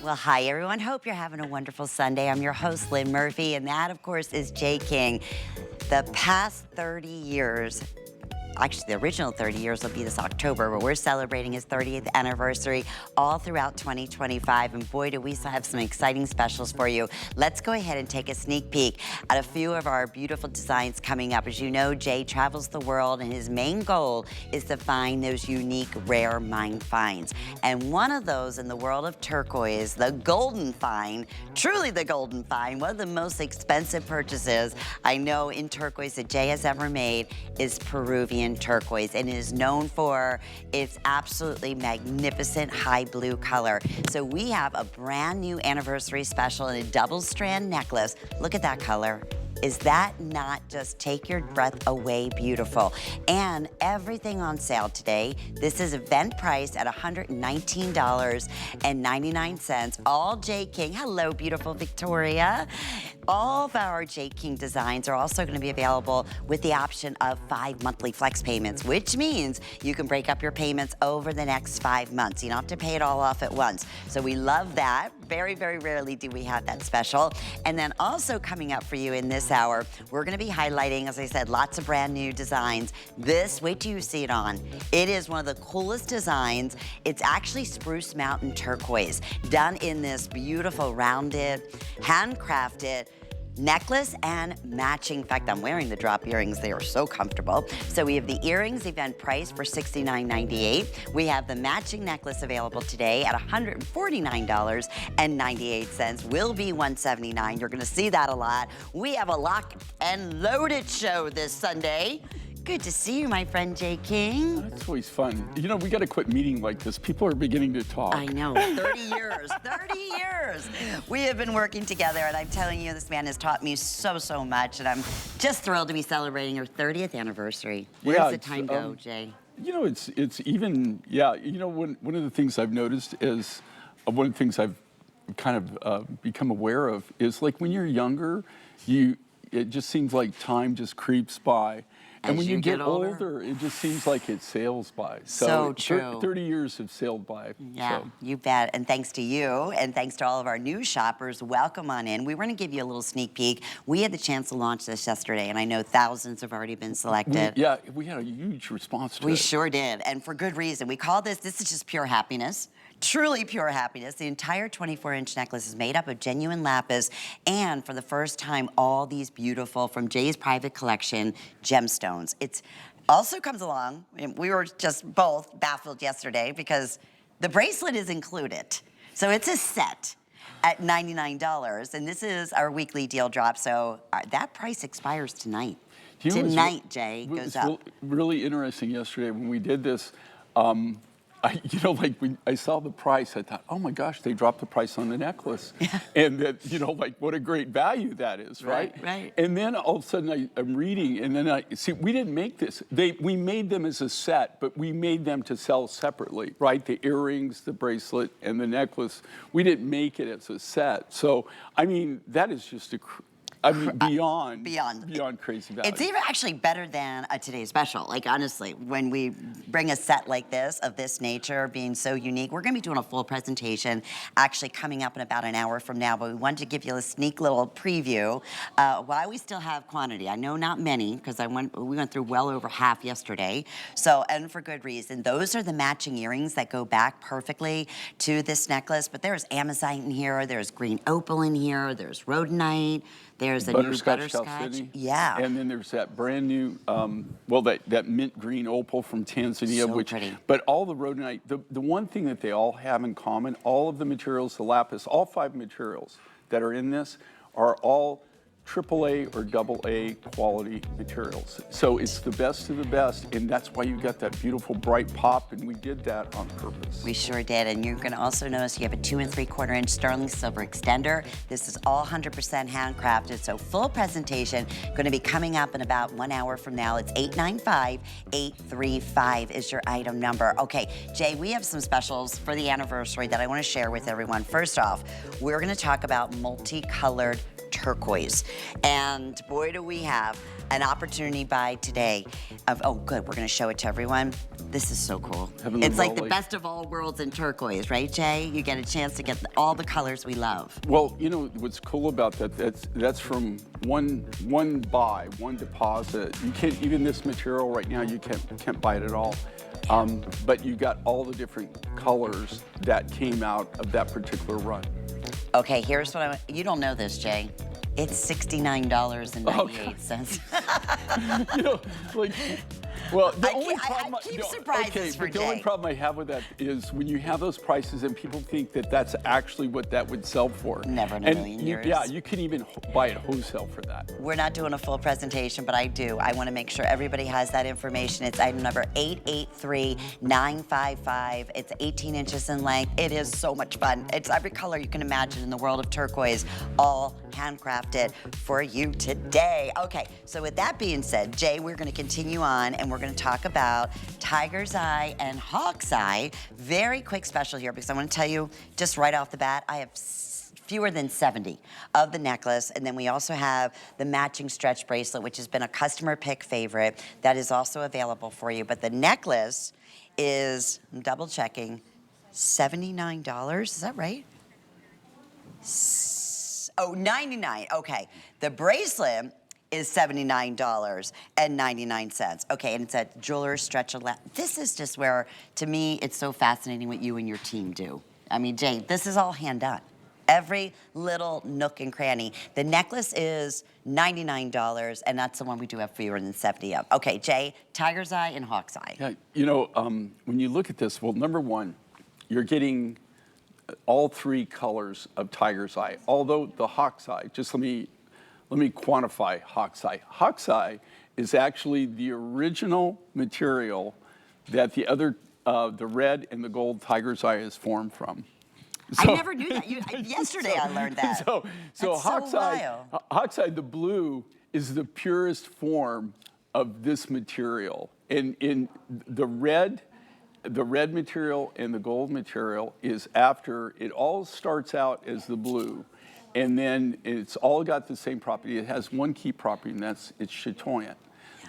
Well, hi, everyone. Hope you're having a wonderful Sunday. I'm your host, Lynn Murphy, and that, of course, is Jay King. The past 30 years, actually, the original 30 years will be this October, but we're celebrating his 30th anniversary all throughout 2025. And boy, do we still have some exciting specials for you. Let's go ahead and take a sneak peek at a few of our beautiful designs coming up. As you know, Jay travels the world, and his main goal is to find those unique, rare mine finds. And one of those in the world of turquoise, the golden find, truly the golden find, one of the most expensive purchases I know in turquoise that Jay has ever made is Peruvian turquoise, and it is known for its absolutely magnificent high blue color. So we have a brand new anniversary special in a double strand necklace. Look at that color. Is that not just take your breath away beautiful? And everything on sale today. This is event price at $119.99. All Jay King. Hello, beautiful Victoria. All of our Jay King designs are also going to be available with the option of 5 monthly flex payments, which means you can break up your payments over the next 5 months. You don't have to pay it all off at once. So we love that. Very, very rarely do we have that special. And then also coming up for you in this hour, we're going to be highlighting, as I said, lots of brand new designs. This, wait till you see it on. It is one of the coolest designs. It's actually Spruce Mountain turquoise, done in this beautiful rounded, handcrafted necklace and matching. In fact, I'm wearing the drop earrings. They are so comfortable. So we have the earrings event price for $69.98. We have the matching necklace available today at $149.98. Will be $179. You're going to see that a lot. We have a lock and loaded show this Sunday. Good to see you, my friend Jay King. That's always fun. You know, we got to quit meeting like this. People are beginning to talk. I know, 30 years, 30 years. We have been working together, and I'm telling you, this man has taught me so, so much, and I'm just thrilled to be celebrating your 30th anniversary. Where does the time go, Jay? You know, it's even, yeah, you know, one of the things I've noticed is, one of the things I've kind of become aware of is, like, when you're younger, it just seems like time just creeps by. And when you get older, it just seems like it sails by. So true. 30 years have sailed by. Yeah, so. You bet. And thanks to you, and thanks to all of our new shoppers, welcome on in. We were going to give you a little sneak peek. We had the chance to launch this yesterday, and I know thousands have already been selected. We had a huge response to it. We sure did, and for good reason. We call this is just pure happiness. Truly pure happiness. The entire 24-inch necklace is made up of genuine lapis, and for the first time, all these beautiful, from Jay's private collection, gemstones. It also comes along, and we were just both baffled yesterday because the bracelet is included. So it's a set at $99, and this is our weekly deal drop, so that price expires tonight. Tonight, Jay, goes up. It was really interesting yesterday when we did this. You know, like when I saw the price, I thought, oh my gosh, they dropped the price on the necklace. And that, you know, like what a great value that is, right? Right. And then all of a sudden I'm reading, and then see, we didn't make this. We made them as a set, but we made them to sell separately, right? The earrings, the bracelet, and the necklace. We didn't make it as a set. So, I mean, that is just beyond crazy value. It's even actually better than a today's special. Like, honestly, when we bring a set like this, of this nature, being so unique, we're going to be doing a full presentation actually coming up in about an hour from now, but we wanted to give you a sneak little preview why we still have quantity. I know not many, because we went through well over half yesterday, so, and for good reason. Those are the matching earrings that go back perfectly to this necklace, but there's amazite in here, there's green opal in here, there's rhodonite, there's a new butterscotch. Yeah. And then there's that brand new, that mint green opal from Tanzania. So pretty. But all the rhodonite, the one thing that they all have in common, all of the materials, the lapis, all 5 materials that are in this are all AAA or AA quality materials. So it's the best of the best, and that's why you got that beautiful bright pop, and we did that on purpose. We sure did, and you're gonna also notice you have a 2 3/4 inch sterling silver extender. This is all 100% handcrafted, so full presentation gonna be coming up in about 1 hour from now. It's 895-835 is your item number. Okay, Jay, we have some specials for the anniversary that I wanna share with everyone. First off, we're gonna talk about multicolored turquoise. And boy, do we have an opportunity by today of, oh good, we're gonna show it to everyone. This is so cool. It's like the best of all worlds in turquoise, right, Jay? You get a chance to get all the colors we love. Well, you know what's cool about that? That's from one buy, one deposit. You can't, even this material right now, you can't buy it at all. But you got all the different colors that came out of that particular run. Okay, here's what you don't know this, Jay. It's $69.98. You know, like, well, the only I problem keep surprises for the Jay. only problem I have with that is when you have those prices and people think that that's actually what that would sell for. Never in a million years. Yeah, you can even buy it wholesale for that. We're not doing a full presentation, but I do. I want to make sure everybody has that information. It's item number 883955. It's 18 inches in length. It is so much fun. It's every color you can imagine in the world of turquoise, all handcrafted for you today. Okay, so with that being said, Jay, we're going to continue on and we're going to talk about tiger's eye and hawk's eye. Very quick special here because I want to tell you just right off the bat, I have fewer than 70 of the necklace, and then we also have the matching stretch bracelet, which has been a customer pick favorite that is also available for you. But the necklace is, I'm double checking, $79, is that right? Oh, $99, okay. The bracelet is $79.99. Okay, and it's a jeweler's stretch. This is just where, to me, it's so fascinating what you and your team do. I mean, Jay, this is all hand done. Every little nook and cranny. The necklace is $99, and that's the one we do have fewer than 70 of. Okay, Jay, tiger's eye and hawk's eye. Yeah, you know, when you look at this, well, number one, you're getting all three colors of tiger's eye. Although the hawk's eye, just let me quantify hawk's eye. Hawk's eye is actually the original material that the other, the red and the gold tiger's eye is formed from. So, I never knew that. Yesterday I learned that. So hawk's eye, the blue is the purest form of this material. And in the red material and the gold material is after, it all starts out as the blue. And then it's all got the same property. It has one key property, and that's it's chatoyant.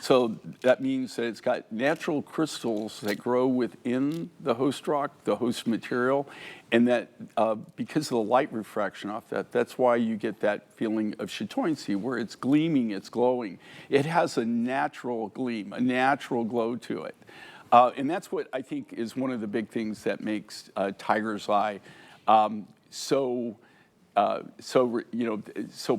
So that means that it's got natural crystals that grow within the host rock, the host material, and that because of the light refraction off that, that's why you get that feeling of chatoyancy, where it's gleaming, it's glowing. It has a natural gleam, a natural glow to it. And that's what I think is one of the big things that makes tiger's eye so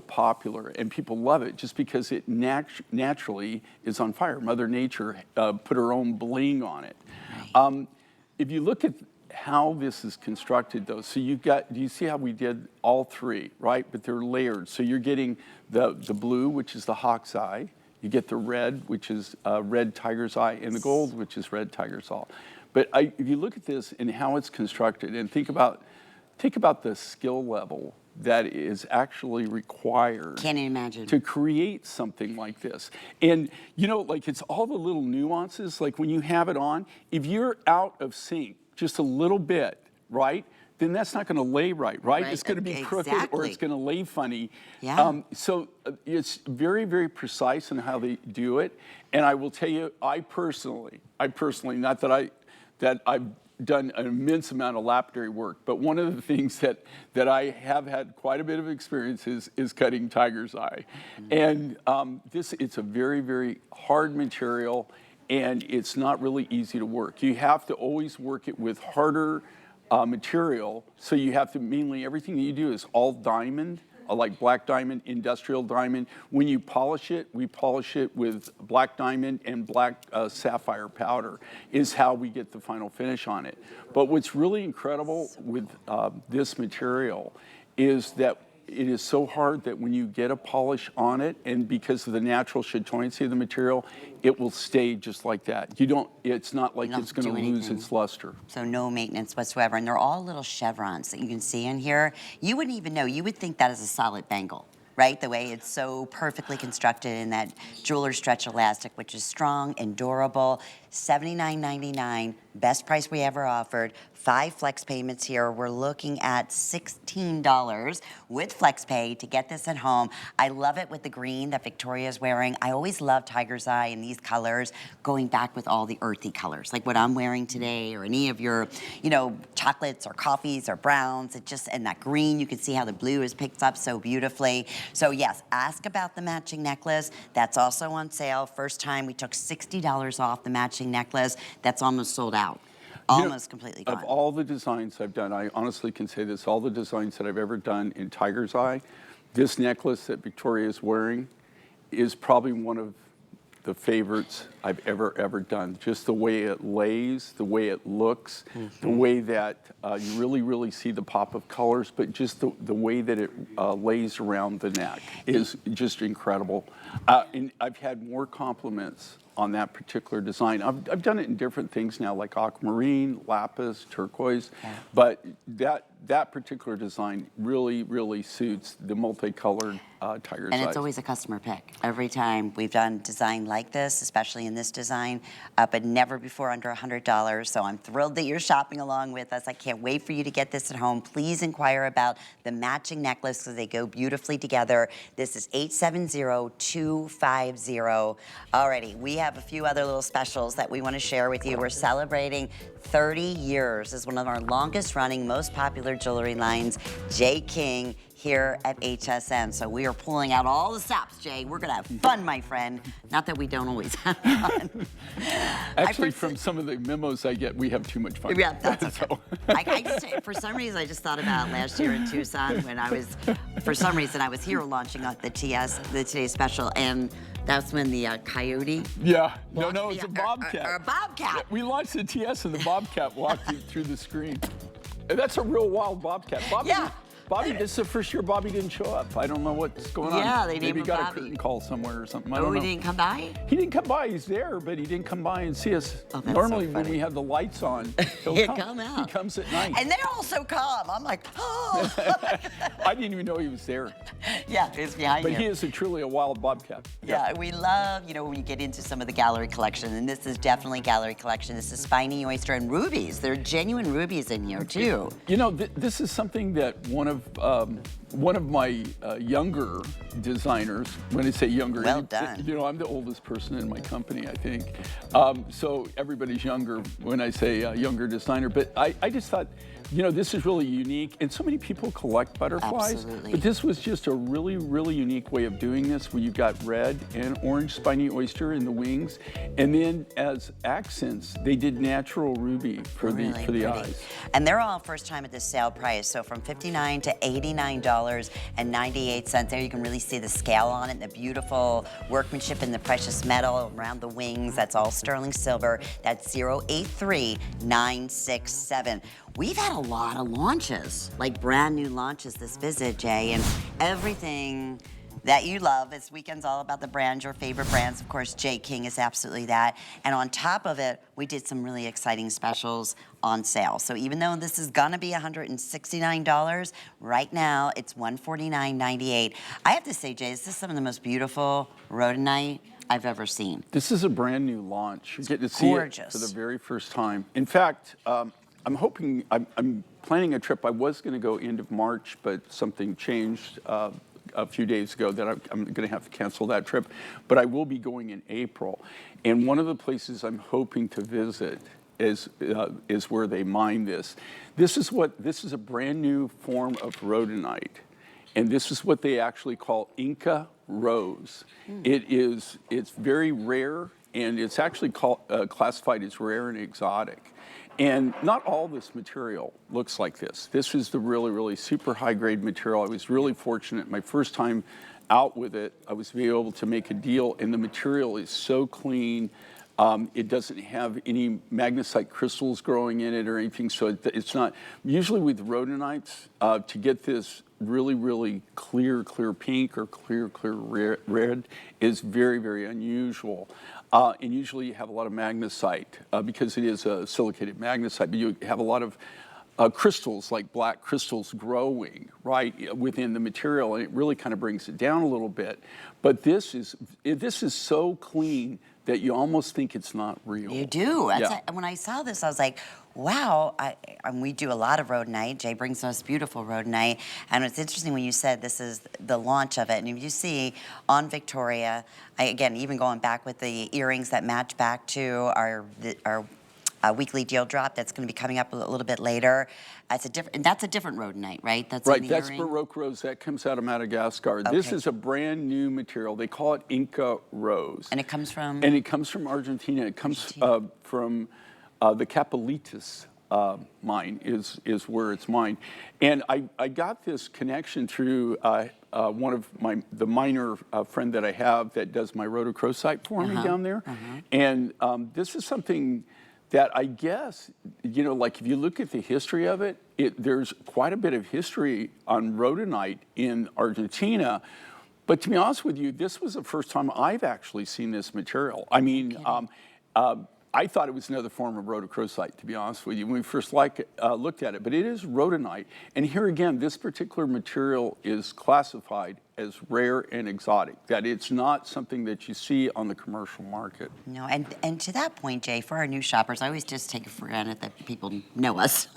popular, and people love it just because it naturally is on fire. Mother Nature put her own bling on it. If you look at how this is constructed, though, so do you see how we did all three, right? But they're layered. So you're getting the blue, which is the hawk's eye. You get the red, which is red tiger's eye, and the gold, which is red tiger's eye. But if you look at this and how it's constructed, and think about the skill level that is actually required. Can't imagine. To create something like this. And you know, like it's all the little nuances, like when you have it on, if you're out of sync just a little bit, right? Then that's not gonna lay right? It's gonna be crooked or it's gonna lay funny. Yeah. So it's very, very precise in how they do it. And I will tell you, I personally, not that I've done an immense amount of lapidary work, but one of the things that I have had quite a bit of experience is cutting tiger's eye. And it's a very, very hard material, and it's not really easy to work. You have to always work it with harder material, so you have to mainly, everything that you do is all diamond, like black diamond, industrial diamond. When you polish it, we polish it with black diamond and black sapphire powder is how we get the final finish on it. But what's really incredible with this material is that it is so hard that when you get a polish on it, and because of the natural chatoyancy of the material, it will stay just like that. It's not like it's gonna lose its luster. So no maintenance whatsoever. And they're all little chevrons that you can see in here. You wouldn't even know, you would think that is a solid bangle, right? The way it's so perfectly constructed in that jeweler's stretch elastic, which is strong and durable. $79.99, best price we ever offered. 5 flex payments here. We're looking at $16 with flex pay to get this at home. I love it with the green that Victoria's wearing. I always love tiger's eye in these colors, going back with all the earthy colors, like what I'm wearing today, or any of your, you know, chocolates or coffees or browns. It just, and that green, you can see how the blue is picked up so beautifully. So yes, ask about the matching necklace. That's also on sale. First time we took $60 off the matching necklace. That's almost sold out. Almost completely gone. Of all the designs I've done, I honestly can say this, all the designs that I've ever done in tiger's eye, this necklace that Victoria is wearing is probably one of the favorites I've ever done. Just the way it lays, the way it looks, the way that you really see the pop of colors, but just the way that it lays around the neck is just incredible. And I've had more compliments on that particular design. I've done it in different things now, like aquamarine, lapis, turquoise, but that particular design really suits the multicolored tiger's eye. And it's always a customer pick. Every time we've done design like this, especially in this design, but never before under $100. So I'm thrilled that you're shopping along with us. I can't wait for you to get this at home. Please inquire about the matching necklace because they go beautifully together. This is 870-250. Alrighty, we have a few other little specials that we want to share with you. We're celebrating 30 years as one of our longest running, most popular jewelry lines, J. King, here at HSN. So we are pulling out all the stops, Jay. We're gonna have fun, my friend. Not that we don't always have fun. Actually, from some of the memos I get, we have too much fun. Yeah, that's okay. So. I just, for some reason, I just thought about last year in Tucson when I was, for some reason, I was here launching out the Today's Special, and that's when the coyote. Yeah, no, it's a bobcat. Or a bobcat. Yeah, we launched the TS and the bobcat walked through the screen. And that's a real wild bobcat. Bobby, this is the first year Bobby didn't show up. I don't know what's going on. Yeah, they named him Maybe got Bobby. a curtain call somewhere or something. I don't know. He didn't come by? He didn't come by. He's there, but he didn't come by and see us. Oh, Normally, so when we have the lights on, he'll come out. He comes at night. And they're all so calm. I'm like, oh. I didn't even know he was there. Yeah, he's behind you. But he is truly a wild bobcat. Yeah, we love, you know, when you get into some of the gallery collection, and this is definitely gallery collection. This is spiny oyster and rubies. There are genuine rubies in here, too. You know, this is something that one of my younger designers, when I say younger, well done. You know, I'm the oldest person in my company, I think. So everybody's younger when I say younger designer. But I just thought, you know, this is really unique. And so many people collect butterflies. Absolutely. But this was just a really unique way of doing this, where you've got red and orange spiny oyster in the wings. And then as accents, they did natural ruby for the eyes. And they're all first time at this sale price. So from $59 to $89.98. There you can really see the scale on it, and the beautiful workmanship and the precious metal around the wings. That's all sterling silver. That's 083967. We've had a lot of launches, like brand new launches this visit, Jay, and everything that you love. This weekend's all about the brands, your favorite brands. Of course, J. King is absolutely that. And on top of it, we did some really exciting specials on sale. So even though this is gonna be $169, right now it's $149.98. I have to say, Jay, this is some of the most beautiful rhodonite I've ever seen. This is a brand new launch. You're getting to see it for the very first time. In fact, I'm hoping, I'm planning a trip. I was going to go end of March, but something changed a few days ago that I'm going to have to cancel that trip. But I will be going in April. And one of the places I'm hoping to visit is where they mine this. This is a brand new form of rhodonite. And this is what they actually call Inca rose. It's very rare, and it's actually classified as rare and exotic. And not all this material looks like this. This is the really super high grade material. I was really fortunate. My first time out with it, I was able to make a deal, and the material is so clean. It doesn't have any magnesite crystals growing in it or anything, so it's not. Usually with rhodonites, to get this really clear pink or clear red is very unusual. And usually you have a lot of magnesite because it is a silicated magnesite, but you have a lot of crystals, like black crystals, growing right within the material, and it really kind of brings it down a little bit. But this is so clean that you almost think it's not real. You do. Yeah. When I saw this, I was like, wow. And we do a lot of rhodonite. Jay brings us beautiful rhodonite. And it's interesting when you said this is the launch of it. And if you see on Victoria, again, even going back with the earrings that match back to our weekly deal drop that's going to be coming up a little bit later. That's a different rhodonite, right? That's right. in the That's earring? Baroque rose. That comes out of Madagascar. Okay. This is a brand new material. They call it Inca rose. And it comes from? And it comes from Argentina. It comes from the Campitos mine is where it's mined. And I got this connection through one of the miner friend that I have that does my rhodochrosite for me down there. And this is something that I guess, you know, like if you look at the history of it, there's quite a bit of history on rhodonite in Argentina. But to be honest with you, this was the first time I've actually seen this material. I mean, I thought it was another form of rhodochrosite, to be honest with you, when we first looked at it. But it is rhodonite. And here again, this particular material is classified as rare and exotic, that it's not something that you see on the commercial market. No, and to that point, Jay, for our new shoppers, I always just take it for granted that people know us.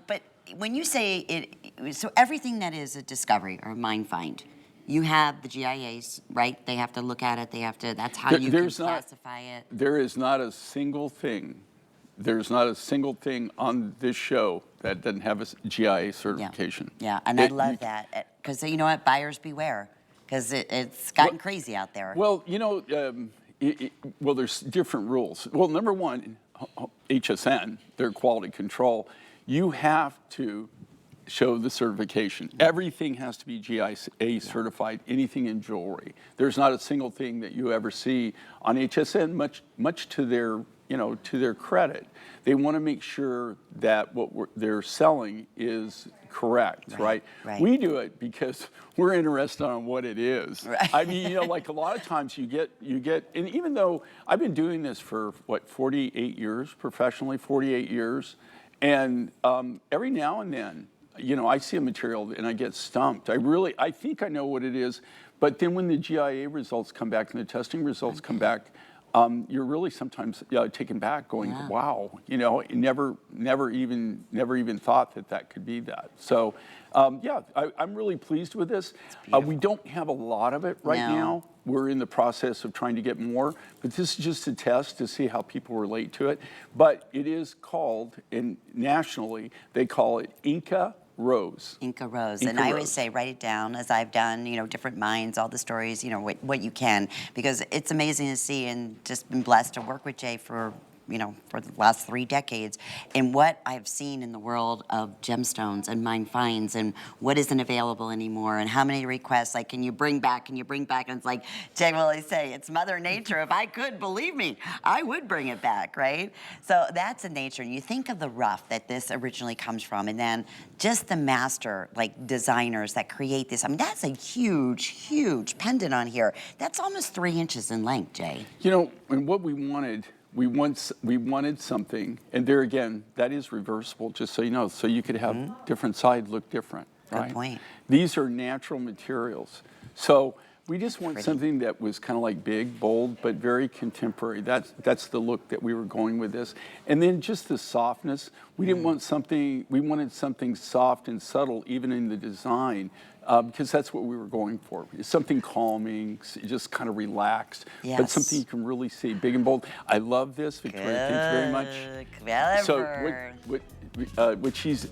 But when you say it, so everything that is a discovery or a mine find, you have the GIAs, right? They have to look at it. They have to. That's how you can classify it. There is not a single thing. There's not a single thing on this show that doesn't have a GIA certification. Yeah, and I love that because you know what, buyers beware, because it's gotten crazy out there. Well, you know, well, there's different rules. Well, number one, HSN, their quality control, you have to show the certification. Everything has to be GIA certified, anything in jewelry. There's not a single thing that you ever see on HSN, much to their, you know, to their credit. They want to make sure that what they're selling is correct, right? We do it because we're interested on what it is. I mean, you know, like a lot of times you get, and even though I've been doing this for what, 48 years, professionally, 48 years, and every now and then, you know, I see a material and I get stumped. I think I know what it is, but then when the GIA results come back and the testing results come back, you're really sometimes taken back, going, "Wow, you know, never even thought that could be that." So, yeah, I'm really pleased with this. We don't have a lot of it right now. We're in the process of trying to get more, but this is just a test to see how people relate to it. But it is called, and nationally, they call it Inca Rose. Inca Rose. And I always say, write it down, as I've done, you know, different mines, all the stories, you know, what you can, because it's amazing to see, and just been blessed to work with Jay for, you know, for the last 3 decades, and what I've seen in the world of gemstones and mine finds and what isn't available anymore and how many requests, like, can you bring back, and it's like, Jay will always say, it's Mother Nature. If I could, believe me, I would bring it back, right? So that's the nature. And you think of the rough that this originally comes from, and then just the master, like, designers that create this. I mean, that's a huge, huge pendant on here. That's almost 3 inches in length, Jay. You know, and what we wanted, we wanted something, and there again, that is reversible, just so you know, so you could have different sides look different, right? Good point. These are natural materials. So we just want something that was kind of like big, bold, but very contemporary. That's the look that we were going with this. And then just the softness. We didn't want something, we wanted something soft and subtle, even in the design, because that's what we were going for. It's something calming, just kind of relaxed, but something you can really see, big and bold. I love this, Victoria. Thank you very much. Clever. So what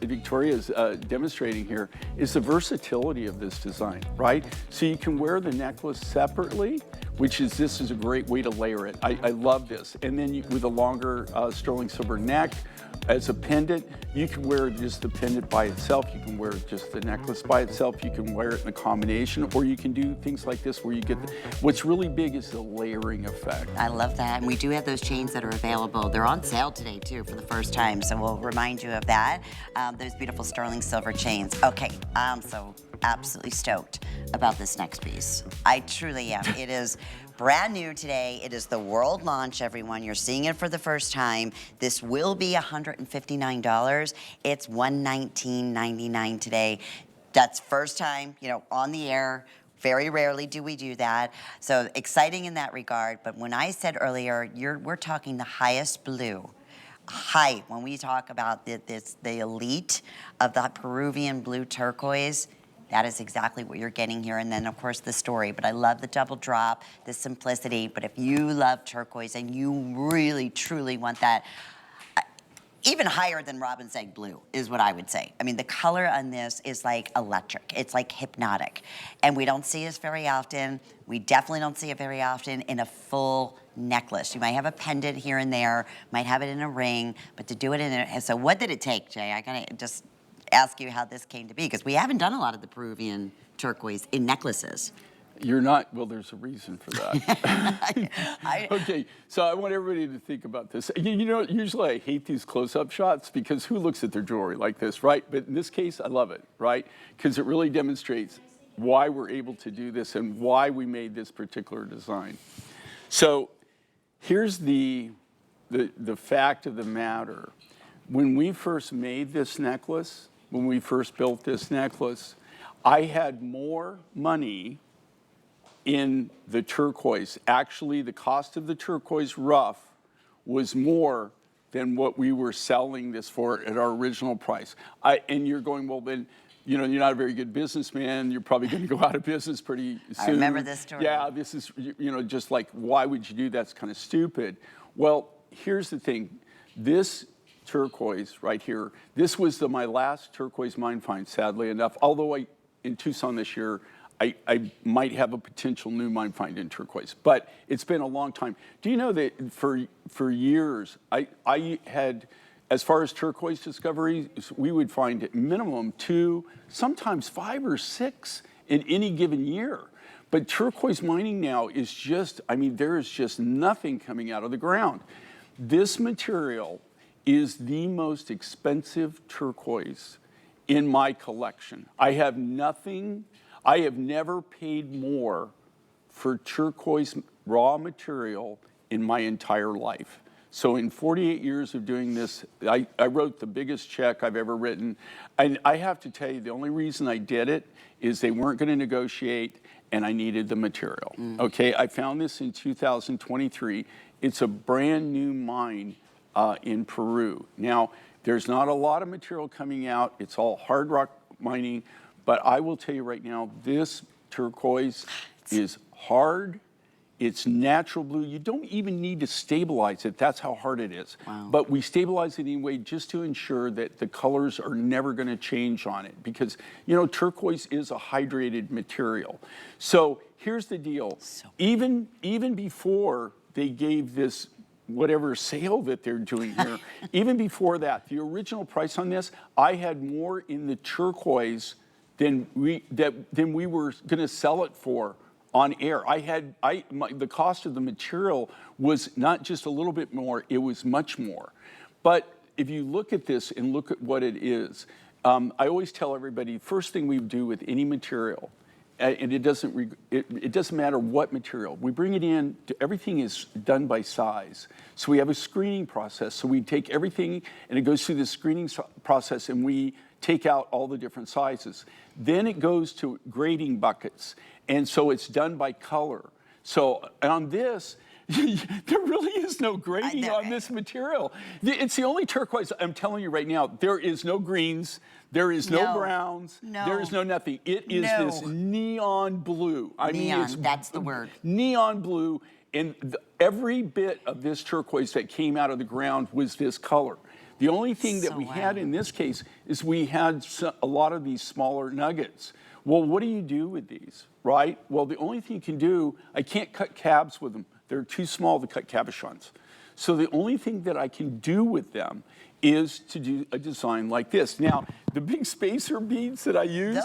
Victoria is demonstrating here is the versatility of this design, right? So you can wear the necklace separately, this is a great way to layer it. I love this. And then with a longer sterling silver neck, as a pendant, you can wear just the pendant by itself. You can wear just the necklace by itself. You can wear it in a combination, or you can do things like this where you get what's really big is the layering effect. I love that. And we do have those chains that are available. They're on sale today, too, for the first time. So we'll remind you of that. Those beautiful sterling silver chains. Okay, I'm so absolutely stoked about this next piece. I truly am. It is brand new today. It is the world launch, everyone. You're seeing it for the first time. This will be $159. It's $119.99 today. That's first time, you know, on the air Very rarely do we do that. So exciting in that regard. But when I said earlier, we're talking the highest blue. High, when we talk about the elite of the Peruvian blue turquoise, that is exactly what you're getting here. And then, of course, the story. But I love the double drop, the simplicity. But if you love turquoise and you really, truly want that, even higher than robin's egg blue is what I would say. I mean, the color on this is like electric. It's like hypnotic. And we don't see this very often. We definitely don't see it very often in a full necklace. You might have a pendant here and there, might have it in a ring, but to do it in a, so what did it take, Jay? I gotta just ask you how this came to be, because we haven't done a lot of the Peruvian turquoise in necklaces. You're not, well, there's a reason for that. Okay, so I want everybody to think about this. You know, usually I hate these close-up shots because who looks at their jewelry like this, right? But in this case, I love it, right? Because it really demonstrates why we're able to do this and why we made this particular design. So here's the fact of the matter. When we first made this necklace, when we first built this necklace, I had more money in the turquoise. Actually, the cost of the turquoise rough was more than what we were selling this for at our original price. And you're going, well, then, you know, you're not a very good businessman. You're probably going to go out of business pretty soon. I remember this story. Yeah, this is, you know, just like, why would you do that? It's kind of stupid. Well, here's the thing. This turquoise right here, this was my last turquoise mine find, sadly enough. Although in Tucson this year, I might have a potential new mine find in turquoise, but it's been a long time. Do you know that for years, I had, as far as turquoise discoveries, we would find at minimum 2, sometimes 5 or 6 in any given year. But turquoise mining now is just, I mean, there is just nothing coming out of the ground. This material is the most expensive turquoise in my collection. I have never paid more for turquoise raw material in my entire life. So in 48 years of doing this, I wrote the biggest check I've ever written. And I have to tell you, the only reason I did it is they weren't going to negotiate and I needed the material. Okay, I found this in 2023. It's a brand new mine in Peru. Now, there's not a lot of material coming out. It's all hard rock mining. But I will tell you right now, this turquoise is hard. It's natural blue. You don't even need to stabilize it. That's how hard it is. Wow. But we stabilize it anyway just to ensure that the colors are never going to change on it. Because, you know, turquoise is a hydrated material. So here's the deal. Even before they gave this whatever sale that they're doing here, even before that, the original price on this, I had more in the turquoise than we were going to sell it for on air. The cost of the material was not just a little bit more, it was much more. But if you look at this and look at what it is, I always tell everybody, first thing we do with any material, and it doesn't matter what material, we bring it in, everything is done by size. So we have a screening process. So we take everything and it goes through the screening process and we take out all the different sizes. Then it goes to grading buckets. And so it's done by color. So on this, there really is no grading on this material. It's the only turquoise, I'm telling you right now, there is no greens, there is no browns, there is no nothing. It is this neon blue. I mean, that's the word. Neon blue, and every bit of this turquoise that came out of the ground was this color. The only thing that we had in this case is we had a lot of these smaller nuggets. Well, what do you do with these, right? Well, the only thing you can do, I can't cut cabs with them. They're too small to cut cabochons. So the only thing that I can do with them is to do a design like this. Now, the big spacer beads that I use,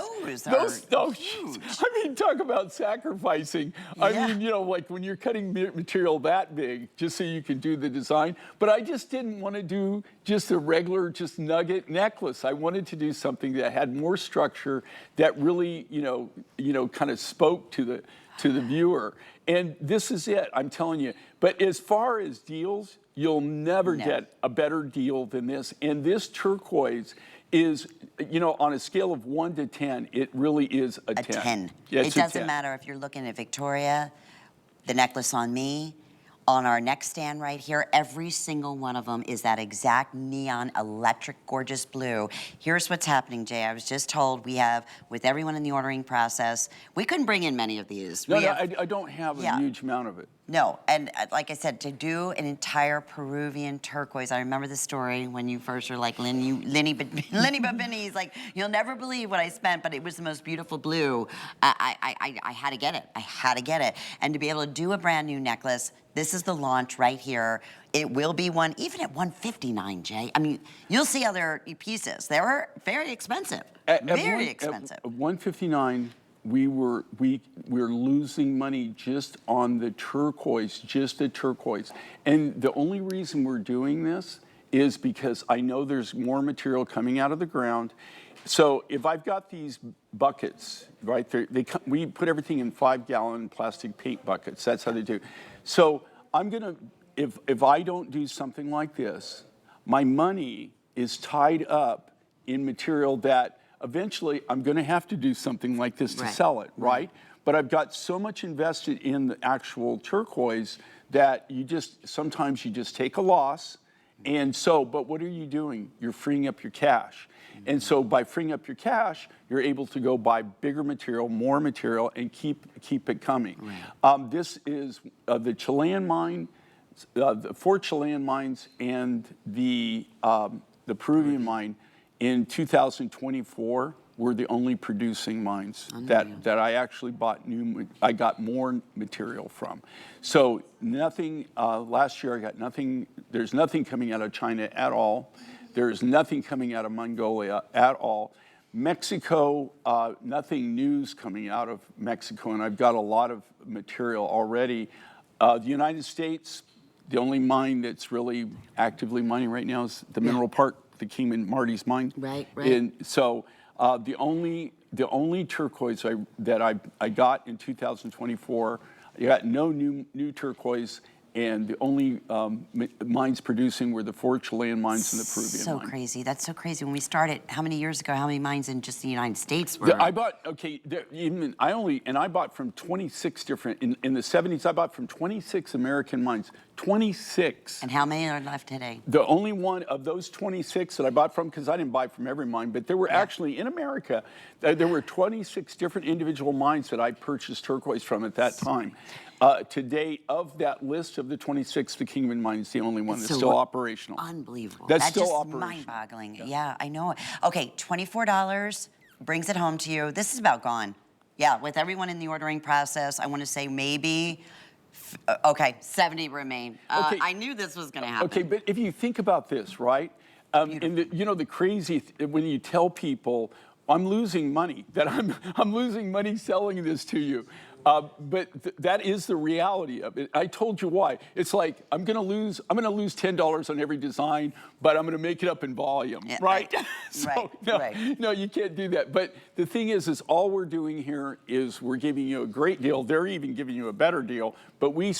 those huge. I mean, talk about sacrificing. I mean, you know, like when you're cutting material that big, just so you can do the design. But I just didn't want to do just a regular, just nugget necklace. I wanted to do something that had more structure, that really, you know, kind of spoke to the viewer. And this is it, I'm telling you. But as far as deals, you'll never get a better deal than this. And this turquoise is, you know, on a scale of 1 to 10, it really is a 10. A 10. Yeah, It it's a doesn't 10. matter if you're looking at Victoria, the necklace on me, on our next stand right here, every single one of them is that exact neon electric gorgeous blue. Here's what's happening, Jay. I was just told we have, with everyone in the ordering process, we couldn't bring in many of these. No, We no, have- I don't have a Yeah. huge amount of it. No, and like I said, to do an entire Peruvian turquoise, I remember the story when you first were like, Lenny Babini, like, you'll never believe what I spent, but it was the most beautiful blue. I had to get it. I had to get it. And to be able to do a brand new necklace, this is the launch right here. It will be one, even at $159, Jay. I mean, you'll see other pieces. They were very expensive, very expensive. At $159, we're losing money just on the turquoise, just the turquoise. And the only reason we're doing this is because I know there's more material coming out of the ground. So if I've got these buckets, right, we put everything in 5-gallon plastic paint buckets. That's how they do. So I'm gonna, if I don't do something like this, my money is tied up in material that eventually I'm going to have to do something like this to sell it, right? But I've got so much invested in the actual turquoise that sometimes you just take a loss. And so, but what are you doing? You're freeing up your cash. And so by freeing up your cash, you're able to go buy bigger material, more material, and keep it coming. This is the Chilean mine, the 4 Chilean mines and the Peruvian mine. In 2024, we're the only producing mines that I actually I got more material from. So nothing, last year I got nothing, there's nothing coming out of China at all. There's nothing coming out of Mongolia at all. Mexico, nothing new's coming out of Mexico, and I've got a lot of material already. The United States, the only mine that's really actively mining right now is the Mineral Park, the King and Marty's mine. Right. And so the only turquoise that I got in 2024, I got no new turquoise, and the only mines producing were the 4 Chilean mines and the Peruvian mine. So crazy. That's so crazy. When we started, how many years ago, how many mines in just the United States were? I bought, I bought from 26 different, in the 70s, I bought from 26 American mines. 26. And how many are left today? The only one of those 26 that I bought from, because I didn't buy from every mine, but there were actually, in America, there were 26 different individual mines that I purchased turquoise from at that time. To date, of that list of the 26, the Kingman mine is the only one that's still operational. Unbelievable. That's That's still just operational. mind-boggling. Yeah, I know. Okay, $24 brings it home to you. This is about gone. Yeah, with everyone in the ordering process, I want to say maybe, okay, 70 remain. Okay. I knew this was going to happen. Okay, but if you think about this, right? And the crazy, when you tell people, I'm losing money, that I'm losing money selling this to you. But that is the reality of it. I told you why. It's like I'm gonna lose $10 on every design, but I'm gonna make it up in volume, right? No, you can't do that. But the thing is all we're doing here is we're giving you a great deal. They're even giving you a better deal, but we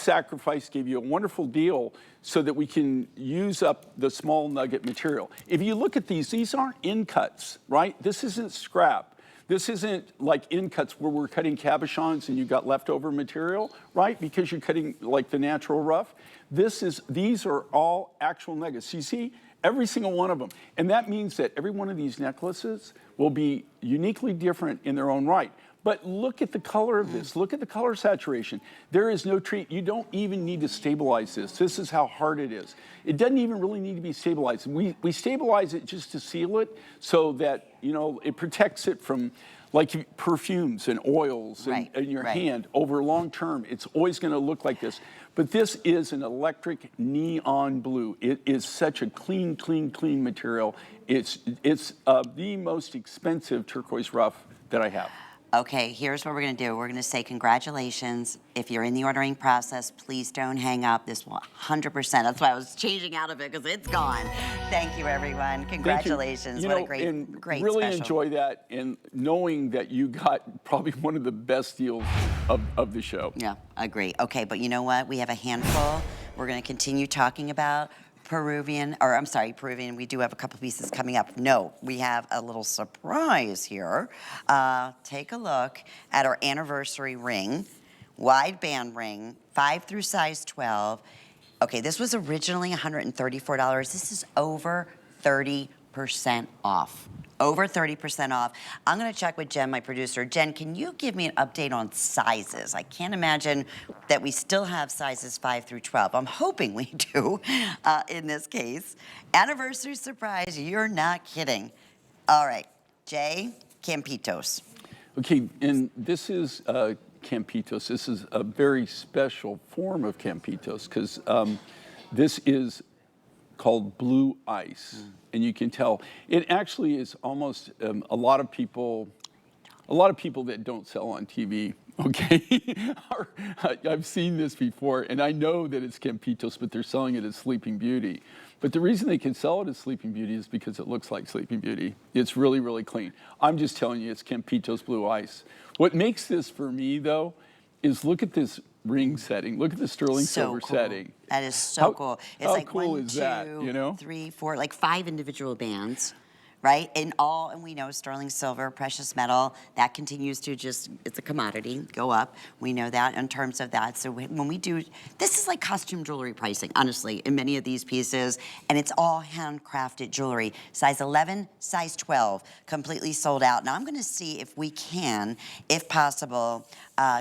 gave you a wonderful deal so that we can use up the small nugget material. If you look at these aren't in cuts, right? This isn't scrap. This isn't like in cuts where we're cutting cabochons and you got leftover material, right? Because you're cutting like the natural rough. These are all actual nuggets. You see, every single one of them. And that means that every one of these necklaces will be uniquely different in their own right. But look at the color of this. Look at the color saturation. There is no treat. You don't even need to stabilize this. This is how hard it is. It doesn't even really need to be stabilized. We stabilize it just to seal it so that, it protects it from like perfumes and oils in your hand over long term. It's always going to look like this. But this is an electric neon blue. It is such a clean material. It's the most expensive turquoise rough that I have. Okay, here's what we're going to do. We're going to say congratulations. If you're in the ordering process, please don't hang up. This will 100%. That's why I was changing out of it, because it's gone. Thank you, everyone. Congratulations. What a great really special. Enjoy that, and knowing that you got probably one of the best deals of the show. Yeah, agree. Okay, but you know what? We have a handful we're going to continue talking about. Peruvian, or I'm sorry, Peruvian, we do have a couple pieces coming up. No, we have a little surprise here. Take a look at our anniversary ring, wide band ring, 5 through size 12. Okay, this was originally $134. This is over 30% off. Over 30% off. I'm gonna check with Jen, my producer. Jen, can you give me an update on sizes? I can't imagine that we still have sizes 5 through 12. I'm hoping we do in this case. Anniversary surprise, you're not kidding. All right, Jay, Campitos. Okay, and this is Campitos. This is a very special form of Campitos because this is called blue ice. And you can tell it actually is almost a lot of people that don't sell on TV. Okay, I've seen this before, and I know that it's Campitos, but they're selling it as Sleeping Beauty. But the reason they can sell it as Sleeping Beauty is because it looks like Sleeping Beauty. It's really, really clean. I'm just telling you, it's Campitos blue ice. What makes this for me, though, is look at this ring setting. Look at the sterling silver setting. That is so cool. It's how like cool 1, is 2, that, you know? 3, 4, like 5 individual bands, right? And we know sterling silver, precious metal, that continues to just, it's a commodity, go up. We know that in terms of that. So when we do, this is like costume jewelry pricing, honestly, in many of these pieces, and it's all handcrafted jewelry. Size 11, size 12, completely sold out. Now I'm gonna see if we can, if possible,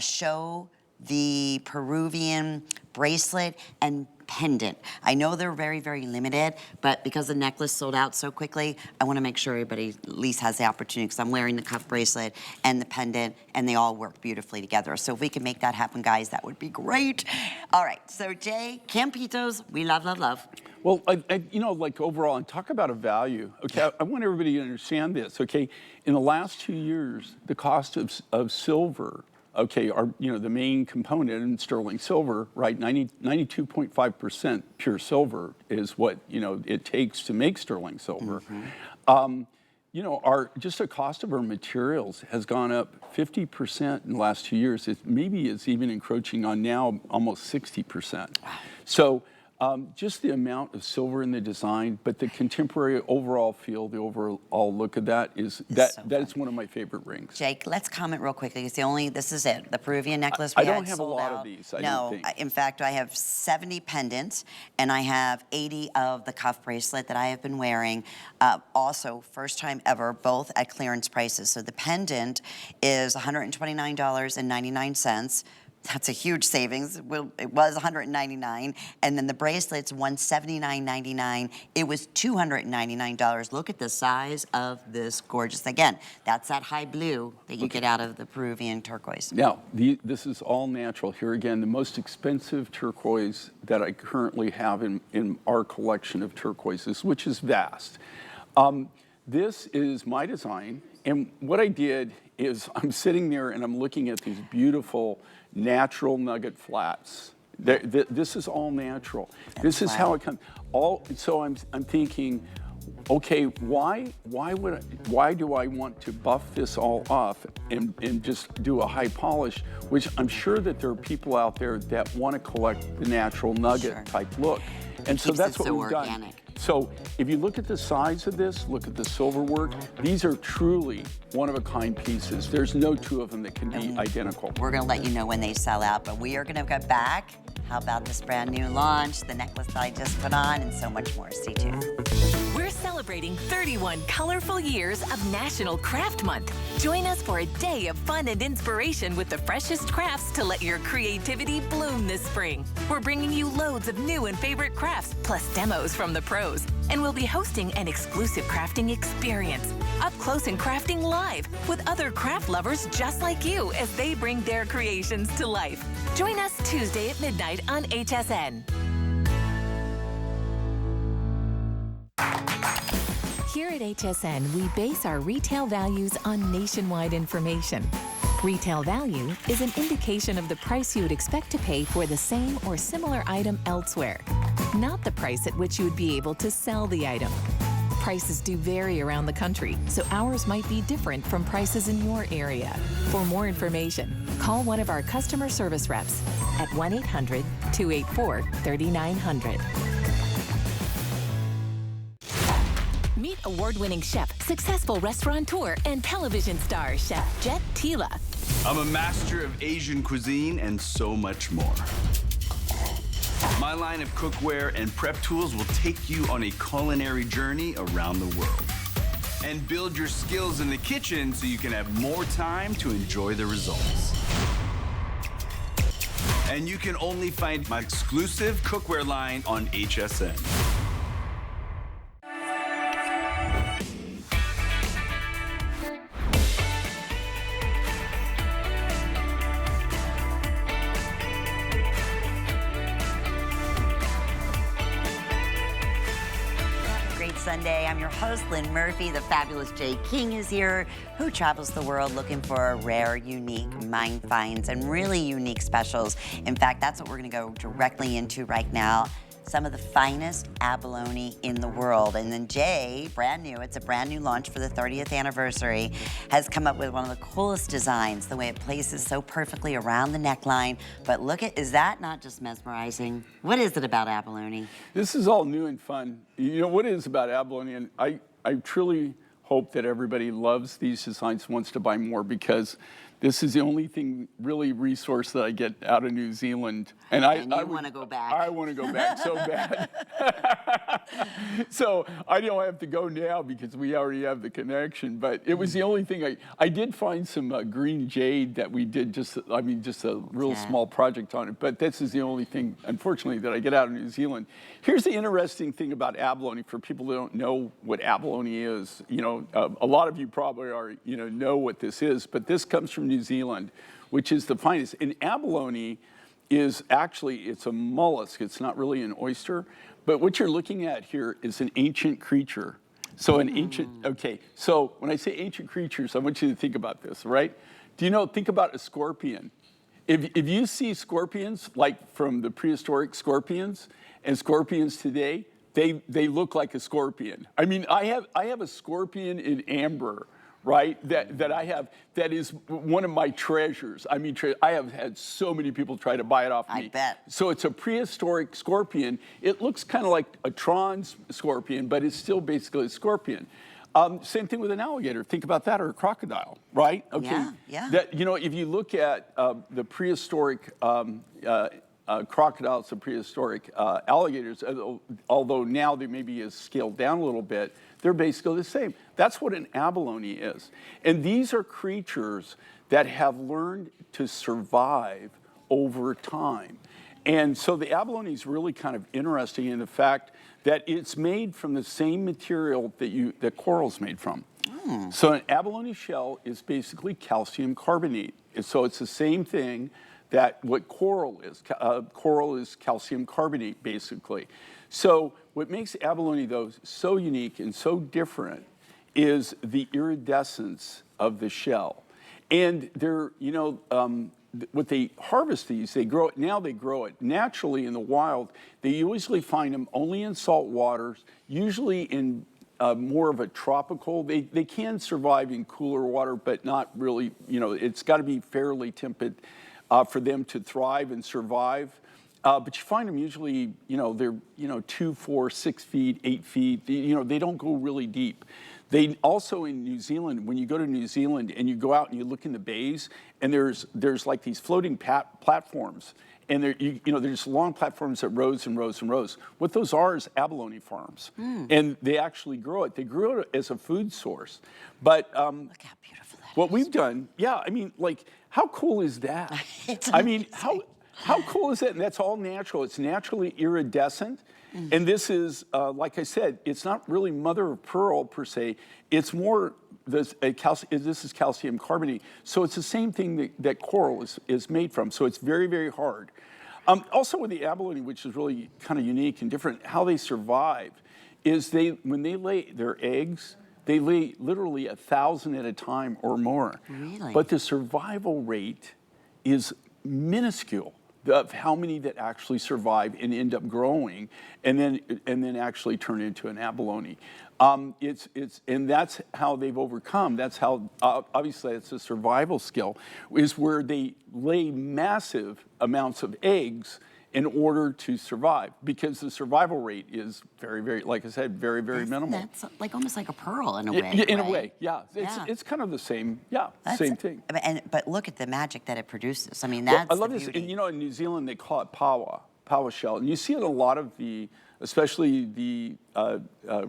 show the Peruvian bracelet and pendant. I know they're very, very limited, but because the necklace sold out so quickly, I want to make sure everybody at least has the opportunity because I'm wearing the cuff bracelet and the pendant, and they all work beautifully together. So if we can make that happen, guys, that would be great. All right, so Jay, Campitos, we love, love, love. Well, you know, like overall, and talk about a value. Okay, I want everybody to understand this. Okay, in the last 2 years, the cost of silver, okay, the main component in sterling silver, right? 92.5% pure silver is what it takes to make sterling silver. Just the cost of our materials has gone up 50% in the last 2 years. It maybe is even encroaching on now almost 60%. So. Just the amount of silver in the design, but the contemporary overall feel, the overall look of that is one of my favorite rings. Jake, let's comment real quickly. This is it. The Peruvian necklace. I don't have a lot of these. I don't think. In fact, I have 70 pendants, and I have 80 of the cuff bracelet that I have been wearing. Also, first time ever, both at clearance prices. So the pendant is $129.99. That's a huge savings. It was $199, and then the bracelet's $179.99. It was $299. Look at the size of this gorgeous. Again, that's that high blue that you get out of the Peruvian turquoise. Now, this is all natural. Here again, the most expensive turquoise that I currently have in our collection of turquoises, which is vast. This is my design, and what I did is I'm sitting there and I'm looking at these beautiful natural nugget flats. This is all natural. This is how it comes. So I'm thinking, okay, why do I want to buff this all off and just do a high polish? Which I'm sure that there are people out there that want to collect the natural nugget type look, and so that's what we've done. So if you look at the size of this, look at the silver work, these are truly one-of-a-kind pieces. There's no two of them that can be identical. We're gonna let you know when they sell out, but we are gonna go back. How about this brand new launch, the necklace that I just put on, and so much more. Stay tuned. We're celebrating 31 colorful years of National Craft Month. Join us for a day of fun and inspiration with the freshest crafts to let your creativity bloom this spring. We're bringing you loads of new and favorite crafts, plus demos from the pros. And we'll be hosting an exclusive crafting experience, up close and crafting live with other craft lovers just like you as they bring their creations to life. Join us Tuesday at midnight on HSN. Here at HSN, we base our retail values on nationwide information. Retail value is an indication of the price you would expect to pay for the same or similar item elsewhere, not the price at which you would be able to sell the item. Prices do vary around the country, so ours might be different from prices in your area. For more information, call one of our customer service reps at 1-800-284-3900. Meet award-winning chef, successful restaurateur, and television star, Chef Jet Tila. I'm a master of Asian cuisine and so much more. My line of cookware and prep tools will take you on a culinary journey around the world and build your skills in the kitchen so you can have more time to enjoy the results. And you can only find my exclusive cookware line on HSN. Sunday. I'm your host, Lynn Murphy. The fabulous Jay King is here, who travels the world looking for rare, unique mine finds and really unique specials. In fact, that's what we're going to go directly into right now. Some of the finest abalone in the world. And then Jay, brand new, it's a brand new launch for the 30th anniversary, has come up with one of the coolest designs, the way it places so perfectly around the neckline. But look at, is that not just mesmerizing? What is it about abalone? This is all new and fun. You know, what it is about abalone, and I truly hope that everybody loves these designs, wants to buy more, because this is the only thing, really, resource that I get out of New Zealand. And I want to go back. I want to go back so bad. So I don't have to go now because we already have the connection. But it was the only thing I did find some green jade that we did just a real small project on it. But this is the only thing, unfortunately, that I get out of New Zealand. Here's the interesting thing about abalone for people who don't know what abalone is. You know, a lot of you probably are, know what this is, but this comes from New Zealand, which is the finest. And abalone is actually, it's a mollusk. It's not really an oyster. But what you're looking at here is an ancient creature. So an ancient, okay. So when I say ancient creatures, I want you to think about this, right? Do you know, think about a scorpion. If you see scorpions, like from the prehistoric scorpions and scorpions today, they look like a scorpion. I mean, I have a scorpion in amber, right? That I have, that is one of my treasures. I mean, I have had so many people try to buy it off me. I bet. So it's a prehistoric scorpion. It looks kind of like a Tron scorpion, but it's still basically a scorpion. Same thing with an alligator. Think about that, or a crocodile, right? Okay. Yeah. That, if you look at the prehistoric crocodiles, the prehistoric alligators, although now they maybe is scaled down a little bit, they're basically the same. That's what an abalone is. And these are creatures that have learned to survive over time. And so the abalone is really kind of interesting in the fact that it's made from the same material that coral's made from. So an abalone shell is basically calcium carbonate. So it's the same thing that what coral is. Coral is calcium carbonate, basically. So what makes abalone, though, so unique and so different is the iridescence of the shell. And they're, what they harvest these, they grow it naturally in the wild. They usually find them only in salt waters, usually in more of a tropical. They can survive in cooler water, but not really, it's got to be fairly temperate for them to thrive and survive. But you find them usually, they're, 2, 4, 6 feet, 8 feet. They don't go really deep. They also, in New Zealand, when you go to New Zealand and you go out and you look in the bays, and there's like these floating platforms, and there's long platforms that rows and rows and rows. What those are is abalone farms, and they actually grow it. They grow it as a food source. But look how beautiful that what is. we've done, how cool is that? I mean, how cool is that? And that's all natural. It's naturally iridescent. And this is, like I said, it's not really mother of pearl per se. It's more, this is calcium carbonate. So it's the same thing that coral is made from. So it's very, very hard. Also with the abalone, which is really kind of unique and different, how they survive is when they lay their eggs, they lay literally 1,000 at a time or more. Really? But the survival rate is minuscule of how many that actually survive and end up growing and then actually turn into an abalone. And that's how they've overcome. That's how, obviously it's a survival skill, is where they lay massive amounts of eggs in order to survive, because the survival rate is very, very, like I said, very, very minimal. That's like almost like a pearl in a way. In a right? way, yeah. It's kind of the same, same thing. But look at the magic that it produces. I mean, that's I love the this. beauty. And you know, in New Zealand, they call it paua shell. And you see it in a lot of especially the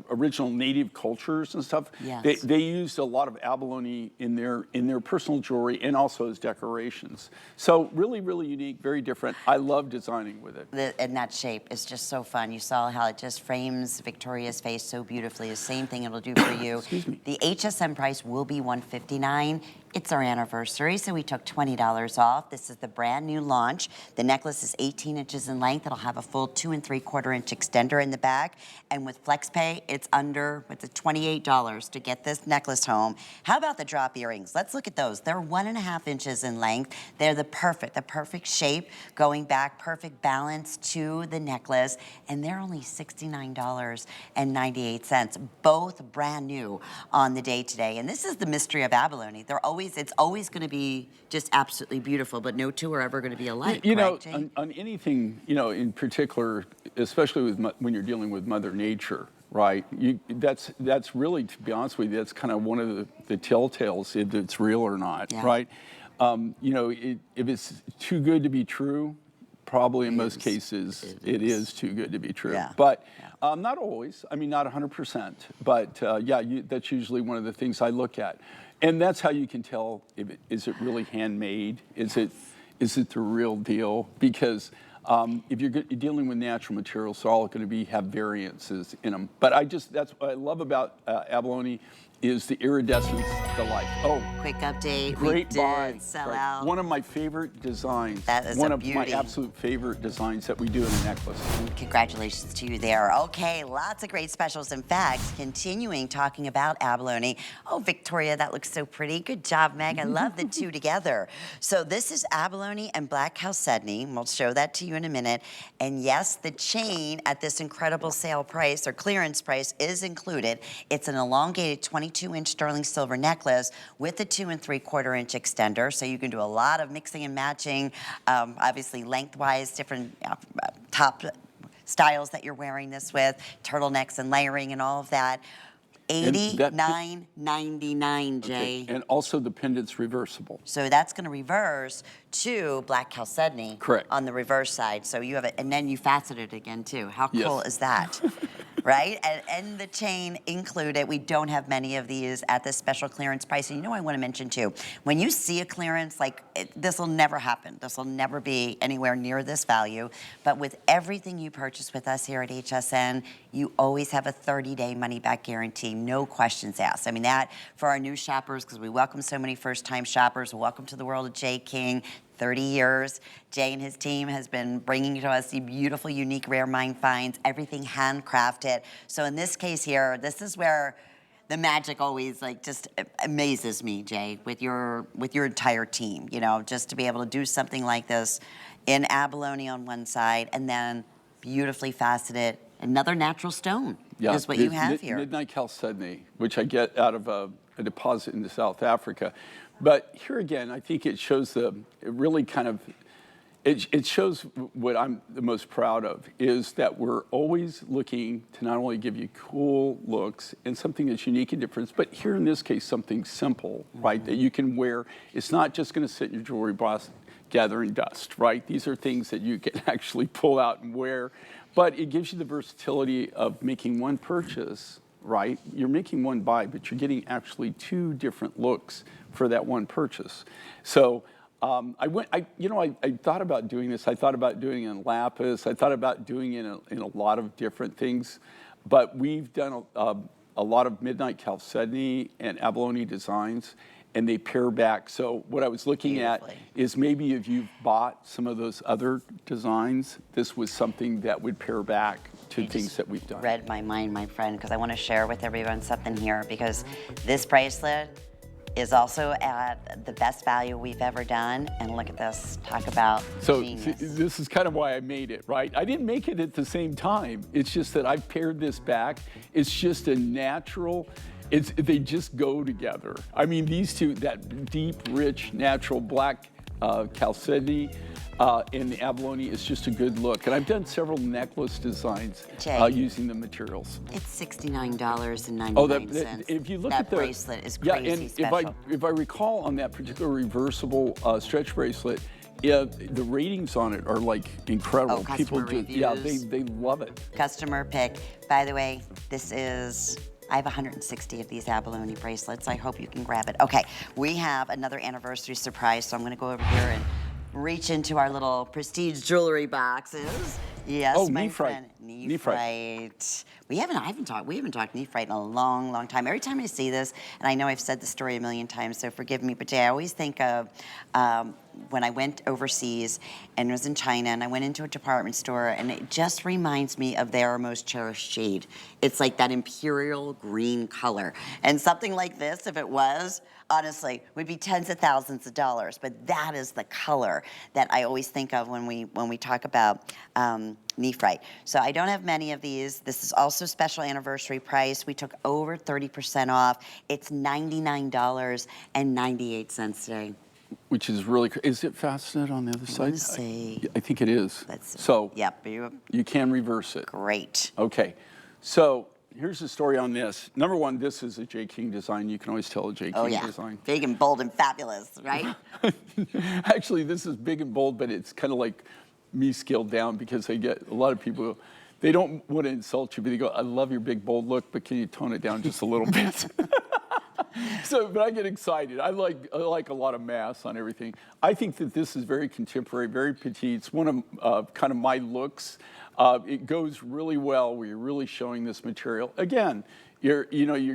original native cultures and stuff. Yes. They used a lot of abalone in their personal jewelry and also as decorations. So really, really unique, very different. I love designing with it. And that shape is just so fun. You saw how it just frames Victoria's face so beautifully. The same thing it'll do for you. Excuse me. The HSN price will be $159. It's our anniversary, so we took $20 off. This is the brand new launch. The necklace is 18 inches in length. It'll have a full 2 3/4 inch extender in the back. And with FlexPay, it's $28 to get this necklace home. How about the drop earrings? Let's look at those. They're 1.5 inches in length. They're the perfect shape, going back, perfect balance to the necklace. And they're only $69.98, both brand new on the day today. And this is the mystery of abalone. It's always going to be just absolutely beautiful, but no two are ever going to be alike. You know, right, on anything, you know, in particular, especially when you're dealing with Mother Nature, right? That's really, to be honest with you, that's kind of one of the telltales if it's real or not, right? You know, if it's too good to be true, probably in most cases it is too good to be true. Yeah. But not always. I mean, not 100%. But that's usually one of the things I look at. And that's how you can tell is it really handmade? Is it the real deal? Because if you're dealing with natural materials, they're all going to have variances in them. But that's what I love about abalone is the iridescence delight. Oh, Quick update. great we buy. did sell Right. out. One of my favorite designs. That is one a of beauty. my absolute favorite designs that we do in a necklace. Congratulations to you there. Okay, lots of great specials. In fact, continuing talking about abalone. Oh, Victoria, that looks so pretty. Good job, Meg. I love the two together. So this is abalone and black chalcedony. We'll show that to you in a minute. And yes, the chain at this incredible sale price or clearance price is included. It's an elongated 22-inch sterling silver necklace with a 2 3/4 inch extender. So you can do a lot of mixing and matching, obviously lengthwise, different top styles that you're wearing this with, turtlenecks and layering and all of that. $89.99, Jay. Okay. And also the pendant's reversible. So that's going to reverse to black chalcedony. Correct. On the reverse side. So you have it, and then you facet it again too. How Yes. cool is that? Right? And the chain included. We don't have many of these at this special clearance price. And you know I want to mention too, when you see a clearance, this will never happen. This will never be anywhere near this value. But with everything you purchase with us here at HSN, you always have a 30-day money-back guarantee, no questions asked. I mean, that for our new shoppers, because we welcome so many first-time shoppers, welcome to the world of Jay King. 30 years. Jay and his team has been bringing to us the beautiful, unique, rare mine finds, everything handcrafted. So in this case here, this is where the magic always just amazes me, Jay, with your entire team. You know, just to be able to do something like this in abalone on one side and then beautifully faceted, another natural stone is what you have here. Midnight chalcedony, which I get out of a deposit in South Africa. But here again, I think it shows it shows what I'm the most proud of is that we're always looking to not only give you cool looks and something that's unique and different, but here in this case, something simple, right, that you can wear. It's not just going to sit in your jewelry box gathering dust, right? These are things that you can actually pull out and wear, but it gives you the versatility of making one purchase, right? You're making one buy, but you're getting actually two different looks for that one purchase. So I thought about doing this. I thought about doing it in lapis. I thought about doing it in a lot of different things, but we've done a lot of midnight chalcedony and abalone designs, and they pair back. So what I was looking at is maybe if you've bought some of those other designs, this was something that would pair back to things that we've done. Read my mind, my friend, because I want to share with everyone something here, because this bracelet is also at the best value we've ever done. And look at this, talk about genius. This is kind of why I made it, right? I didn't make it at the same time. It's just that I've paired this back. It's just a natural, they just go together. I mean, these two, that deep, rich, natural black chalcedony And the abalone is just a good look. And I've done several necklace designs using the materials. It's $69.99. Oh, if you look at the bracelet is crazy special. If I recall on that particular reversible stretch bracelet, yeah, the ratings on it are like incredible. Oh, customer reviews. They love it. Customer pick. By the way, I have 160 of these abalone bracelets. I hope you can grab it. Okay, we have another anniversary surprise, so I'm gonna go over here and reach into our little prestige jewelry boxes. Yes, my friend. Nephrite. We haven't talked Nephrite in a long, long time. Every time I see this, and I know I've said the story a million times, so forgive me, but Jay, I always think of when I went overseas and was in China, and I went into a department store, and it just reminds me of their most cherished jade. It's like that imperial green color. And something like this, if it was, honestly, would be tens of thousands of dollars. But that is the color that I always think of when we talk about Nephrite. So I don't have many of these. This is also special anniversary price. We took over 30% off. It's $99.98 today. Which is really, is it faceted on the other side? Let's see. I think it is. Let's see. So yep. You can reverse it. Great. Okay, so here's the story on this. Number one, this is a J. King design. You can always tell a J. King design. Big and bold and fabulous, right? Actually, this is big and bold, but it's kind of like me scaled down because I get a lot of people, they don't want to insult you, but they go, I love your big, bold look, but can you tone it down just a little bit? So, but I get excited. I like a lot of mass on everything. I think that this is very contemporary, very petite. It's one of kind of my looks. It goes really well where you're really showing this material. Again, you're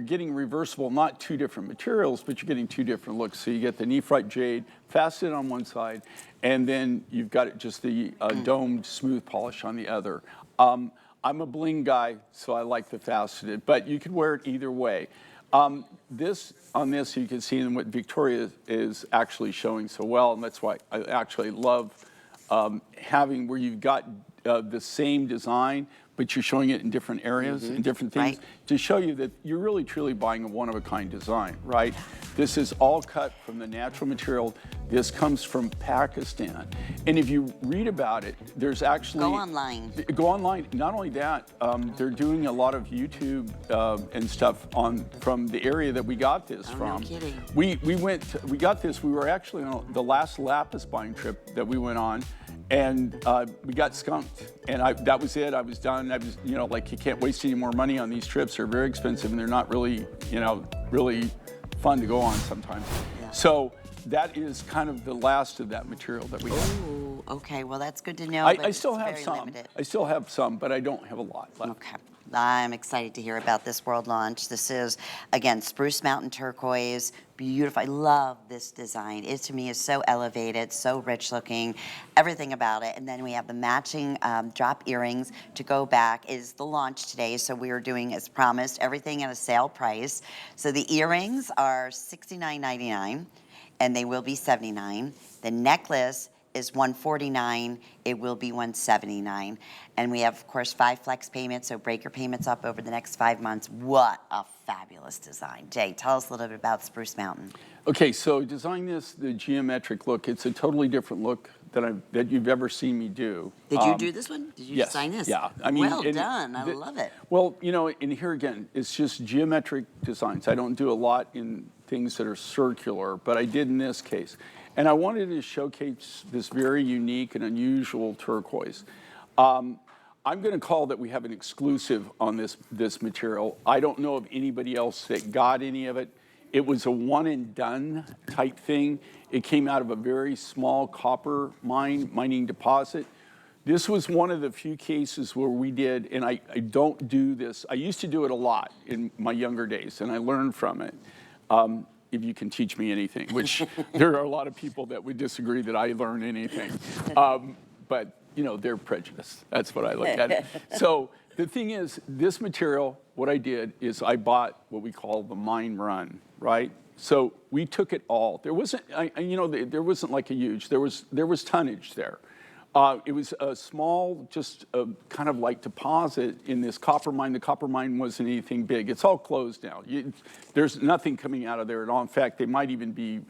getting reversible, not two different materials, but you're getting two different looks. So you get the Nephrite jade faceted on one side, and then you've got just the domed smooth polish on the other. I'm a bling guy, so I like the faceted, but you can wear it either way. On this, you can see what Victoria is actually showing so well, and that's why I actually love having where you've got the same design, but you're showing it in different areas and different things to show you that you're really truly buying a one-of-a-kind design, right? This is all cut from the natural material. This comes from Pakistan. And if you read about it, there's actually... Go online. Go online. Not only that, they're doing a lot of YouTube and stuff from the area that we got this from. No kidding. We got this, we were actually on the last lapis buying trip that we went on, and we got skunked. And that was it, I was done. I was, like, you can't waste any more money on these trips. They're very expensive and they're not really, really fun to go on sometimes. Yeah. So that is kind of the last of that material that we have. Oh, okay, well that's good to know. I still have some. Limited. I still have some, but I don't have a lot left. Okay. I'm excited to hear about this world launch. This is, again, Spruce Mountain turquoise. Beautiful. I love this design. It, to me, is so elevated, so rich looking, everything about it. And then we have the matching drop earrings to go back. It is the launch today, so we are doing, as promised, everything at a sale price. So the earrings are $69.99, and they will be $79. The necklace is $149. It will be $179. And we have, of course, 5 flex payments, so break your payments up over the next 5 months. What a fabulous design. Jay, tell us a little bit about Spruce Mountain. Okay, so design this, the geometric look. It's a totally different look that you've ever seen me do. Did you do this one? Did you yes, design this? Yeah. I mean, well done. I love it. Well, and here again, it's just geometric designs. I don't do a lot in things that are circular, but I did in this case. And I wanted to showcase this very unique and unusual turquoise. I'm going to call that we have an exclusive on this material. I don't know of anybody else that got any of it. It was a one and done type thing. It came out of a very small copper mining deposit. This was one of the few cases where we did, and I don't do this. I used to do it a lot in my younger days, and I learned from it. If you can teach me anything, which there are a lot of people that would disagree that I learn anything. But, they're prejudiced. That's what I look at. So the thing is, this material, what I did is I bought what we call the mine run, right? So we took it all. There wasn't, there wasn't like a huge, there was tonnage there. It was a small, just kind of like deposit in this copper mine. The copper mine wasn't anything big. It's all closed now. There's nothing coming out of there at all. In fact, they might even be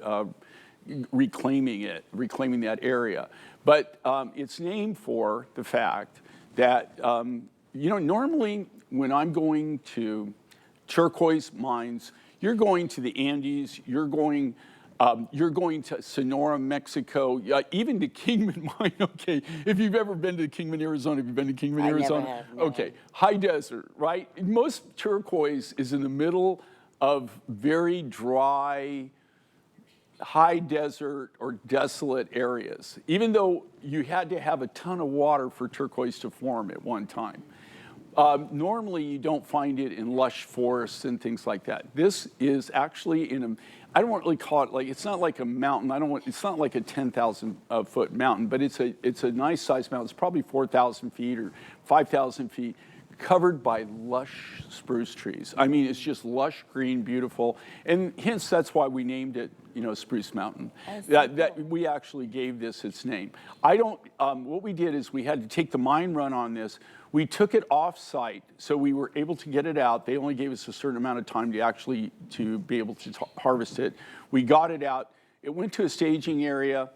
reclaiming that area. But it's named for the fact that, normally when I'm going to turquoise mines, you're going to the Andes, you're going to Sonora, Mexico, even to Kingman Mine. Okay, if you've ever been to Kingman, Arizona, have you been to Kingman, Arizona? Never have, no. Okay, high desert, right? Most turquoise is in the middle of very dry, high desert or desolate areas, even though you had to have a ton of water for turquoise to form at one time. Normally, you don't find it in lush forests and things like that. This is actually I don't really call it it's not like a mountain. It's not like a 10,000 foot mountain, but it's a nice sized mountain. It's probably 4,000 feet or 5,000 feet, covered by lush spruce trees. I mean, it's just lush green, beautiful, and hence that's why we named it, Spruce Mountain. That we actually gave this its name. What we did is we had to take the mine run on this. We took it off site, so we were able to get it out. They only gave us a certain amount of time to be able to harvest it. We got it out. It went to a staging area,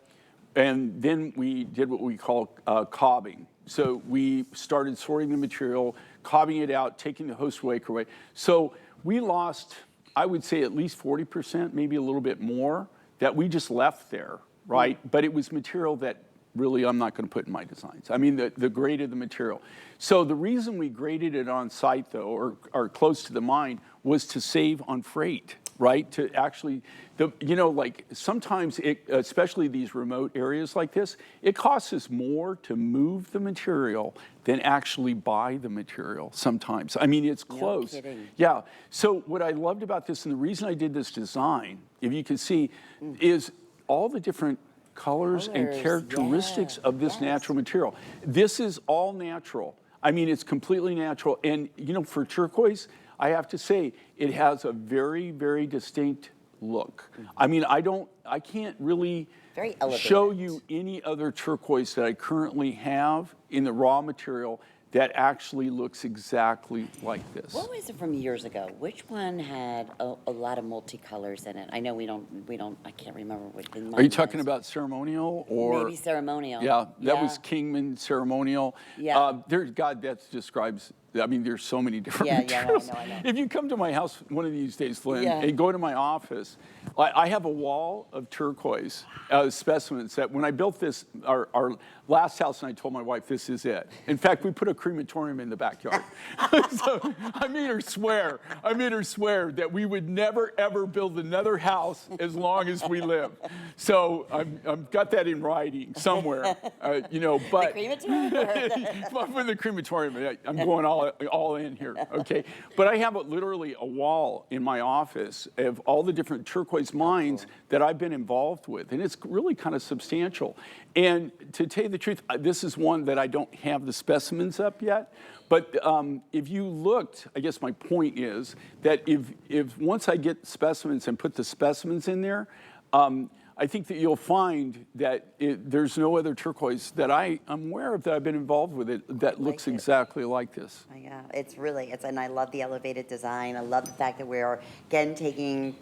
and then we did what we call cobbing. So we started sorting the material, cobbing it out, taking the host waker away. So we lost, I would say, at least 40%, maybe a little bit more, that we just left there, right? But it was material that really I'm not going to put in my designs. I mean, the grade of the material. So the reason we graded it on site, though, or close to the mine, was to save on freight, right? To actually, sometimes, especially these remote areas like this, it costs us more to move the material than actually buy the material sometimes. I mean, it's close. No kidding. Yeah. So what I loved about this, and the reason I did this design, if you can see, is all the different colors and characteristics of this natural material. This is all natural. I mean, it's completely natural. And, for turquoise, I have to say, it has a very, very distinct look. I mean, I can't really show you any other turquoise that I currently have in the raw material that actually looks exactly like this. What was it from years ago? Which one had a lot of multicolors in it? I know we don't, I can't remember what the Are you talking about ceremonial or? Maybe ceremonial. Yeah, that was Kingman ceremonial. Yeah. That describes, I mean, there's so many different materials. Yeah, I know. If you come to my house one of these days, Lynn, and go to my office, I have a wall of turquoise specimens that when I built this, our last house, and I told my wife, this is it. In fact, we put a crematorium in the backyard. So I made her swear that we would never, ever build another house as long as we live. So I've got that in writing somewhere, but. The crematorium? For the crematorium, I'm going all in here, okay? But I have literally a wall in my office of all the different turquoise mines that I've been involved with, and it's really kind of substantial. And to tell you the truth, this is one that I don't have the specimens up yet, but if you looked, I guess my point is that if once I get specimens and put the specimens in there, I think that you'll find that there's no other turquoise that I'm aware of that I've been involved with that looks exactly like this. Yeah, and I love the elevated design. I love the fact that we're, again, taking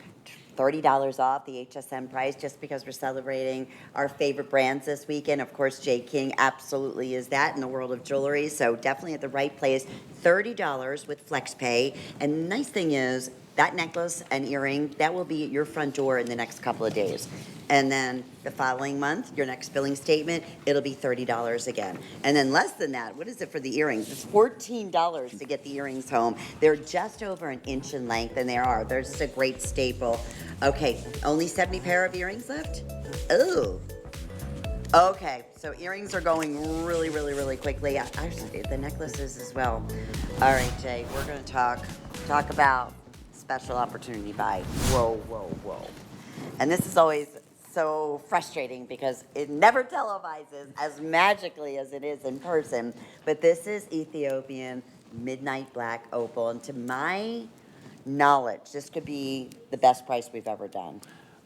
$30 off the HSN price just because we're celebrating our favorite brands this weekend. Of course, J. King absolutely is that in the world of jewelry, so definitely at the right place. $30 with flex pay. And the nice thing is, that necklace and earring, that will be at your front door in the next couple of days. And then the following month, your next billing statement, it'll be $30 again. And then less than that, what is it for the earrings? It's $14 to get the earrings home. They're just over an inch in length, and they're just a great staple. Okay, only 70 pair of earrings left? Ooh. Okay, so earrings are going really, really, really quickly. Actually, the necklaces as well. All right, Jay, we're gonna talk about special opportunity buy. Whoa. And this is always so frustrating because it never televises as magically as it is in person. But this is Ethiopian Midnight Black Opal. And to my knowledge, this could be the best price we've ever done.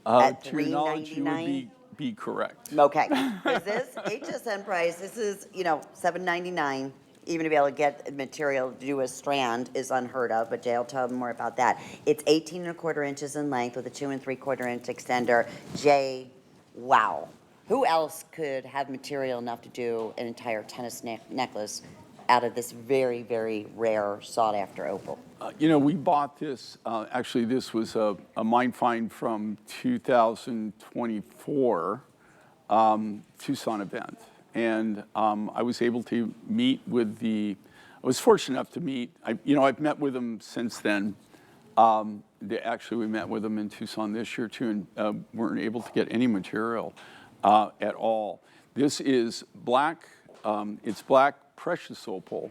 At to your knowledge, you would be correct. Okay. Is this HSN price? This is, $7.99. Even to be able to get material to do a strand is unheard of, but Jay will tell them more about that. It's 18 1/4 inches in length with a 2 3/4 inch extender. Jay, Wow. Who else could have material enough to do an entire tennis necklace out of this very, very rare, sought-after opal? You know, we bought this, actually this was a mine find from 2024 Tucson event. And I was able to meet with I was fortunate enough to meet, I've met with them since then. Actually, we met with them in Tucson this year too, and weren't able to get any material at all. This is black, it's black precious opal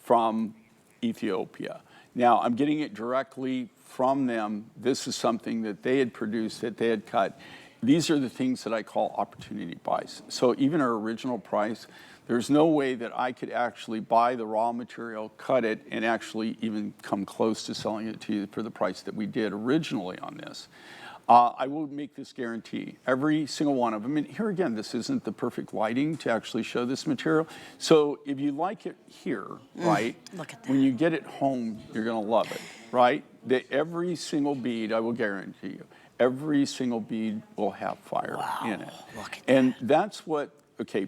from Ethiopia. Now, I'm getting it directly from them. This is something that they had produced, that they had cut. These are the things that I call opportunity buys. So even our original price, there's no way that I could actually buy the raw material, cut it, and actually even come close to selling it to you for the price that we did originally on this. I will make this guarantee. Every single one of them, and here again, this isn't the perfect lighting to actually show this material. So if you like it here, right, look at that. when you get it home, you're gonna love it, right? Every single bead, I will guarantee you, every single bead will have fire in it. Look at and that's what, okay,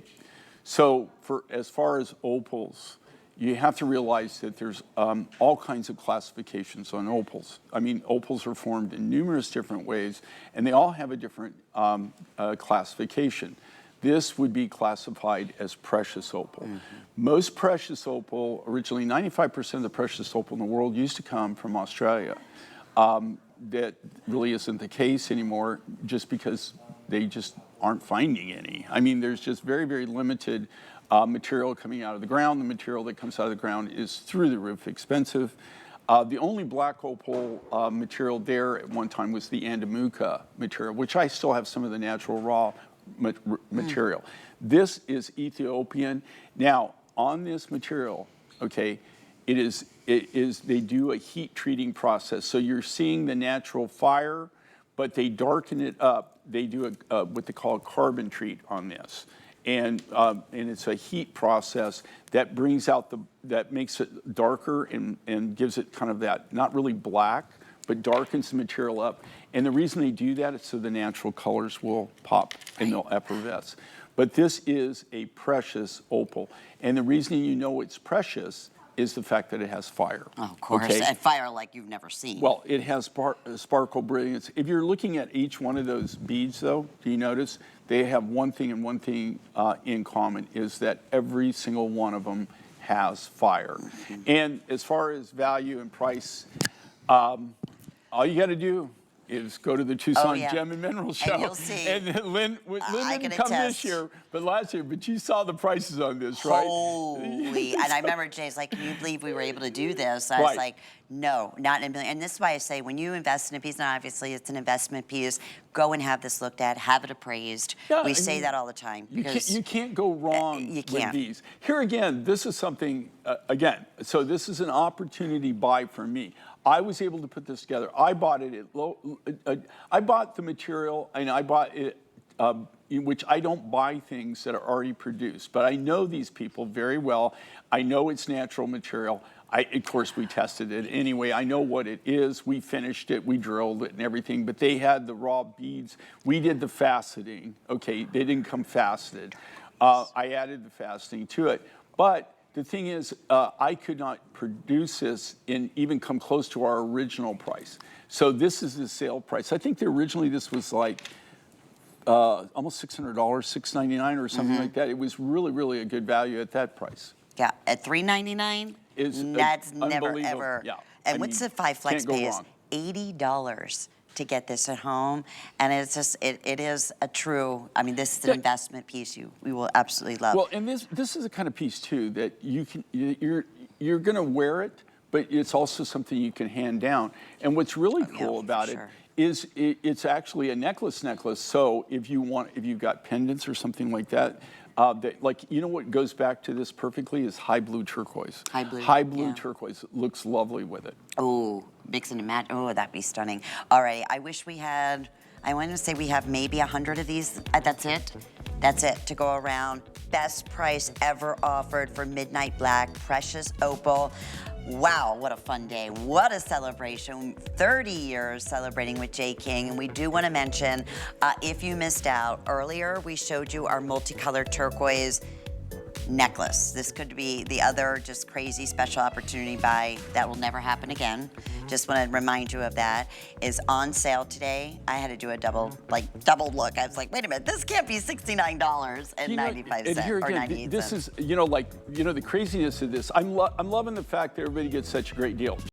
so as far as opals, you have to realize that there's all kinds of classifications on opals. I mean, opals are formed in numerous different ways, and they all have a different classification. This would be classified as precious opal. Most precious opal, originally 95% of the precious opal in the world used to come from Australia. That really isn't the case anymore, just because they just aren't finding any. I mean, there's just very, very limited material coming out of the ground. The material that comes out of the ground is through the roof expensive. The only black opal material there at one time was the Andamuca material, which I still have some of the natural raw material. This is Ethiopian. Now, on this material, okay, they do a heat treating process. So you're seeing the natural fire, but they darken it up. They do what they call a carbon treat on this. And it's a heat process that brings out that makes it darker and gives it kind of that, not really black, but darkens the material up. And the reason they do that is so the natural colors will pop and they'll effervesce. But this is a precious opal. And the reason you know it's precious is the fact that it has fire. Oh, of course, okay? and fire like you've never seen. Well, it has sparkle brilliance. If you're looking at each one of those beads, though, do you notice they have one thing in common, is that every single one of them has fire. And as far as value and price, all you got to do is go to the Tucson Gem and Mineral Show. And you'll see. And Lynn didn't come this year, but last year. But you saw the prices on this, right? Holy! And I remember Jay's like, "Can you believe we were able to do this?" I was like, "No, not in a million." And this is why I say, when you invest in a piece, and obviously it's an investment piece, go and have this looked at, have it appraised. Yeah, we say that all the time. You can't go wrong with these. Here again, this is something, so this is an opportunity buy for me. I was able to put this together. I bought it at I bought the material, and I bought it, which I don't buy things that are already produced, but I know these people very well. I know it's natural material. Of course, we tested it anyway. I know what it is. We finished it, we drilled it and everything, but they had the raw beads. We did the faceting. Okay, they didn't come faceted. I added the faceting to it, but the thing is, I could not produce this and even come close to our original price. So this is the sale price. I think originally this was like almost $600, $699 or something like that. It was really, really a good value at that price. Yeah, at $399, that's never ever. Yeah. And what's the 5 flex pay is? $80 to get this at home, and it's just it is a true. I mean, this is an investment piece we will absolutely love. Well, and this is the kind of piece too that you're going to wear it, but it's also something you can hand down. And what's really cool about it is it's actually a necklace. So if you've got pendants or something like that. What goes back to this perfectly is high blue turquoise. High blue turquoise looks lovely with it. Oh, mix and match. Oh, that'd be stunning. All right, I wish we had. I want to say we have maybe 100 of these. That's it. That's it to go around. Best price ever offered for Midnight Black, precious opal. Wow, what a fun day. What a celebration. 30 years celebrating with Jay King. And we do want to mention, if you missed out, earlier we showed you our multicolored turquoise necklace. This could be the other just crazy special opportunity buy that will never happen again. Just want to remind you of that. Is on sale today. I had to do a double look. I was like, wait a minute, this can't be $69.95 and here or again, 98 this cents. is, the craziness of this. I'm loving the fact that everybody gets such a great deal.